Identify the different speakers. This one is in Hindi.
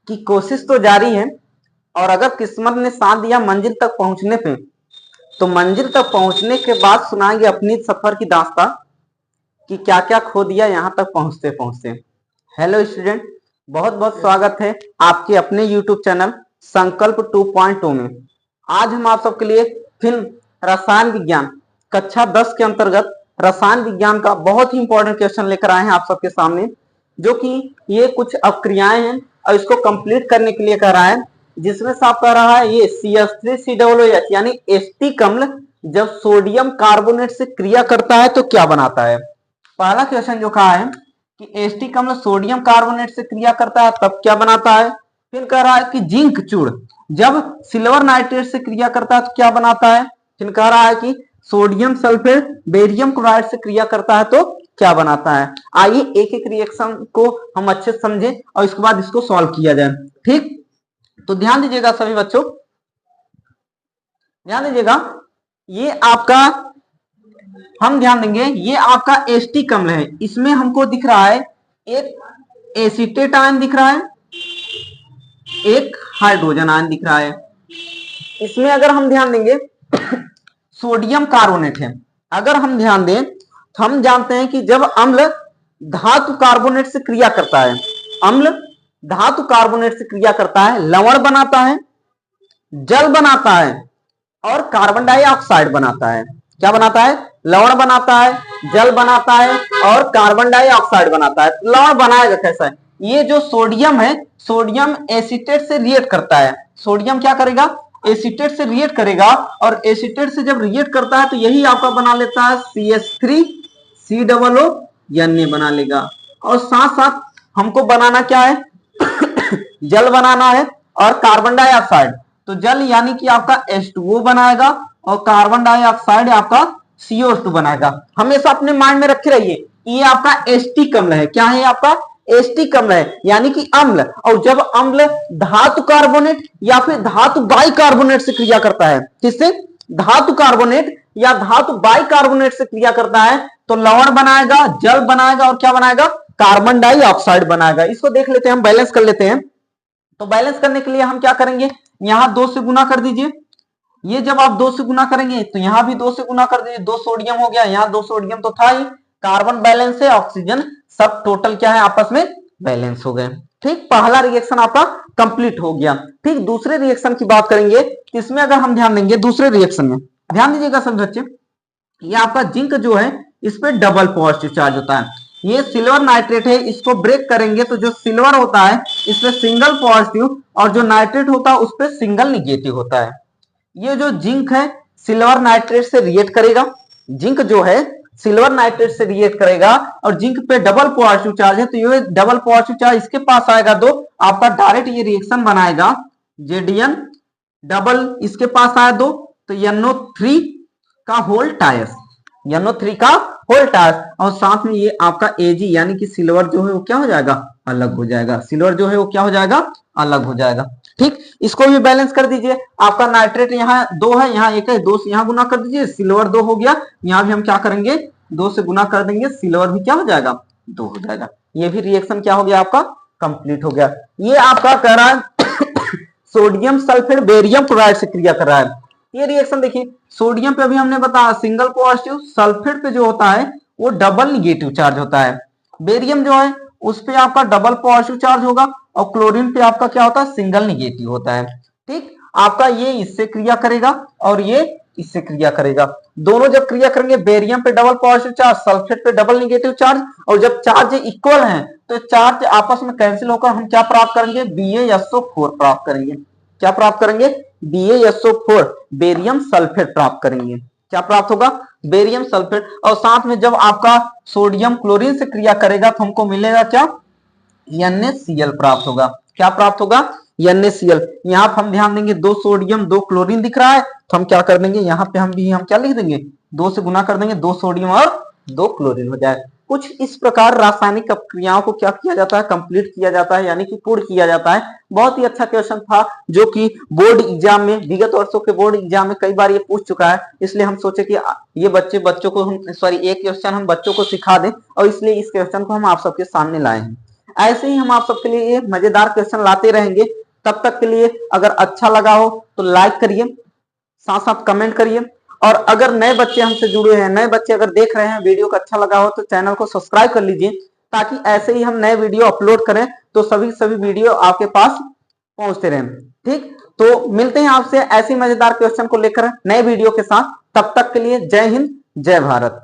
Speaker 1: कि कोशिश तो जारी है, और अगर किस्मत ने साथ दिया मंजिल तक पहुंचने पे, तो मंजिल तक पहुंचने के बाद सुनाएंगे अपनी सफर की दास्तां कि क्या क्या खो दिया यहां तक पहुंचते पहुंचते। हेलो स्टूडेंट, बहुत बहुत स्वागत है आपके अपने यूट्यूब चैनल संकल्प 2.2 में। आज हम आप सबके लिए फिल्म रसायन विज्ञान कक्षा 10 के अंतर्गत रसायन विज्ञान का बहुत ही इंपॉर्टेंट क्वेश्चन लेकर आए हैं आप सबके सामने, जो कि ये कुछ अपक्रियाएं हैं और इसको कंप्लीट करने के लिए कह रहा है, जिसमें साफ कह रहा है ये CH3COOH यानी एस्टिक अम्ल जब सोडियम कार्बोनेट से क्रिया करता है तो क्या बनाता है। पहला क्वेश्चन जो कहा है कि एस्टिक अम्ल सोडियम कार्बोनेट से क्रिया करता है तब क्या बनाता है। फिर कह रहा है कि जिंक चूर्ण जब सिल्वर नाइट्रेट से क्रिया करता है तो क्या बनाता है। फिर कह रहा है कि सोडियम सल्फेट बेरियम क्लोराइड से क्रिया करता है तो क्या बनाता है। आइए एक एक रिएक्शन को हम अच्छे से समझें और इसके बाद इसको सॉल्व किया जाए। ठीक, तो ध्यान दीजिएगा सभी बच्चों, ध्यान दीजिएगा। ये आपका हम ध्यान देंगे, ये आपका एस्टिक अम्ल है, इसमें हमको दिख रहा है एक एसीटेट आयन दिख रहा है, एक हाइड्रोजन आयन दिख रहा है। इसमें अगर हम ध्यान देंगे सोडियम कार्बोनेट है। अगर हम ध्यान दें तो हम जानते हैं कि जब अम्ल धातु कार्बोनेट से क्रिया करता है, अम्ल धातु कार्बोनेट से क्रिया करता है, लवण बनाता है, जल बनाता है और कार्बन डाइऑक्साइड बनाता है। क्या बनाता है? लवण बनाता है, जल बनाता है और कार्बन डाइऑक्साइड बनाता है। लवण बनाएगा कैसा है? ये जो सोडियम है, सोडियम एसीटेट से रिएक्ट करता है। सोडियम क्या करेगा? एसीटेट से रिएक्ट करेगा, और एसीटेट से जब रिएक्ट करता है तो यही आपका बना लेता है CH3COO Na बना लेगा। और साथ साथ हमको बनाना क्या है? जल बनाना है और कार्बन डाइऑक्साइड। तो जल यानी कि आपका H2O बनाएगा और कार्बन डाइऑक्साइड आपका CO2 बनाएगा। हमेशा अपने माइंड में रखे रहिए ये आपका एस्टिक अम्ल है। क्या है? आपका एस्टिक अम्ल है, यानी कि अम्ल। और जब अम्ल धातु कार्बोनेट या फिर धातु बाइकार्बोनेट से क्रिया करता है, किससे? धातु कार्बोनेट या धातु बाइकार्बोनेट से क्रिया करता है तो लवण बनाएगा, जल बनाएगा और क्या बनाएगा? कार्बन डाइऑक्साइड बनाएगा। इसको देख लेते हैं, हम बैलेंस कर लेते हैं। तो बैलेंस करने के लिए हम क्या करेंगे? यहां 2 से गुना कर दीजिए। ये जब आप 2 से गुना करेंगे तो यहां भी 2 से गुना कर दीजिए। 2 सोडियम हो गया, यहां 2 सोडियम तो था ही, कार्बन बैलेंस है, ऑक्सीजन सब टोटल क्या है? आपस में बैलेंस हो गए। ठीक, पहला रिएक्शन आपका कंप्लीट हो गया। ठीक, दूसरे रिएक्शन की बात करेंगे। इसमें अगर हम ध्यान देंगे दूसरे रिएक्शन में, ध्यान दीजिएगा सब बच्चे, ये आपका जिंक जो है इस पे डबल पॉजिटिव चार्ज होता है। ये सिल्वर नाइट्रेट है, इसको ब्रेक करेंगे तो जो सिल्वर होता है इस पे सिंगल पॉजिटिव और जो नाइट्रेट होता है उस पे सिंगल निगेटिव होता है। ये जो जिंक है सिल्वर नाइट्रेट से रिएक्ट करेगा, जिंक जो है सिल्वर नाइट्रेट से रिएक्ट करेगा और जिंक पे डबल पॉजिटिव चार्ज है, तो ये डबल पॉजिटिव चार्ज इसके पास आएगा दो, आपका डायरेक्ट ये रिएक्शन बनाएगा जेडीएन डबल, इसके पास आया दो तो NO3 का होल टायर्स, NO3 का होल टायर्स, और साथ में ये आपका Ag यानी कि सिल्वर जो है वो क्या हो जाएगा? अलग हो जाएगा। सिल्वर जो है वो क्या हो जाएगा? अलग हो जाएगा। ठीक, इसको भी बैलेंस कर दीजिए। आपका नाइट्रेट यहाँ 2 है, यहाँ 1 है, 2 से यहाँ गुना कर दीजिए, सिल्वर 2 हो गया। यहाँ भी हम क्या करेंगे? 2 से गुना कर देंगे, सिल्वर भी क्या हो जाएगा? 2 हो जाएगा। ये भी रिएक्शन क्या हो गया? आपका कंप्लीट हो गया। ये आपका कह रहा है सोडियम सल्फेट बेरियम क्लोराइड से क्रिया कर रहा है। ये रिएक्शन देखिए, सोडियम पे अभी हमने बताया सिंगल पॉजिटिव, सल्फेट पे जो होता है वो डबल निगेटिव चार्ज होता है, बेरियम जो है उस पे आपका डबल पॉजिटिव चार्ज होगा और क्लोरीन पे आपका क्या होता है? सिंगल निगेटिव होता है। ठीक, आपका ये इससे क्रिया करेगा और ये इससे क्रिया करेगा। दोनों जब क्रिया करेंगे, बेरियम पे डबल पॉजिटिव चार्ज, सल्फेट पे डबल निगेटिव चार्ज, और जब चार्ज इक्वल हैं तो चार्ज आपस में कैंसिल होकर हम क्या प्राप्त करेंगे? BaSO4 प्राप्त करेंगे। क्या प्राप्त करेंगे? BaSO4 बेरियम सल्फेट प्राप्त करेंगे। क्या प्राप्त होगा? Barium sulphate. और साथ में जब आपका सोडियम क्लोरीन से क्रिया करेगा तो हमको मिलेगा क्या? NaCl प्राप्त होगा। क्या प्राप्त होगा? NaCl। यहाँ पर हम ध्यान देंगे 2 सोडियम 2 क्लोरीन दिख रहा है तो हम क्या कर देंगे? यहाँ पे हम क्या लिख देंगे? 2 से गुना कर देंगे, 2 सोडियम और 2 क्लोरीन हो जाए। कुछ इस प्रकार रासायनिक अपक्रियाओं को क्या किया जाता है? कंप्लीट किया जाता है, यानी कि पूर्ण किया जाता है। बहुत ही अच्छा क्वेश्चन था जो कि बोर्ड एग्जाम में, विगत वर्षों के बोर्ड एग्जाम में कई बार ये पूछ चुका है, इसलिए हम सोचे कि ये बच्चों को हम एक क्वेश्चन हम बच्चों को सिखा दें और इसलिए इस क्वेश्चन को हम आप सबके सामने लाए हैं। ऐसे ही हम आप सबके लिए ये मजेदार क्वेश्चन लाते रहेंगे। तब तक के लिए अगर अच्छा लगा हो तो लाइक करिए, साथ साथ कमेंट करिए, और अगर नए बच्चे हमसे जुड़े हैं, नए बच्चे अगर देख रहे हैं वीडियो को अच्छा लगा हो तो चैनल को सब्सक्राइब कर लीजिए, ताकि ऐसे ही हम नए वीडियो अपलोड करें तो सभी वीडियो आपके पास पहुंचते रहें। ठीक, तो मिलते हैं आपसे ऐसी मजेदार क्वेश्चन को लेकर नए वीडियो के साथ। तब तक के लिए जय हिंद, जय भारत।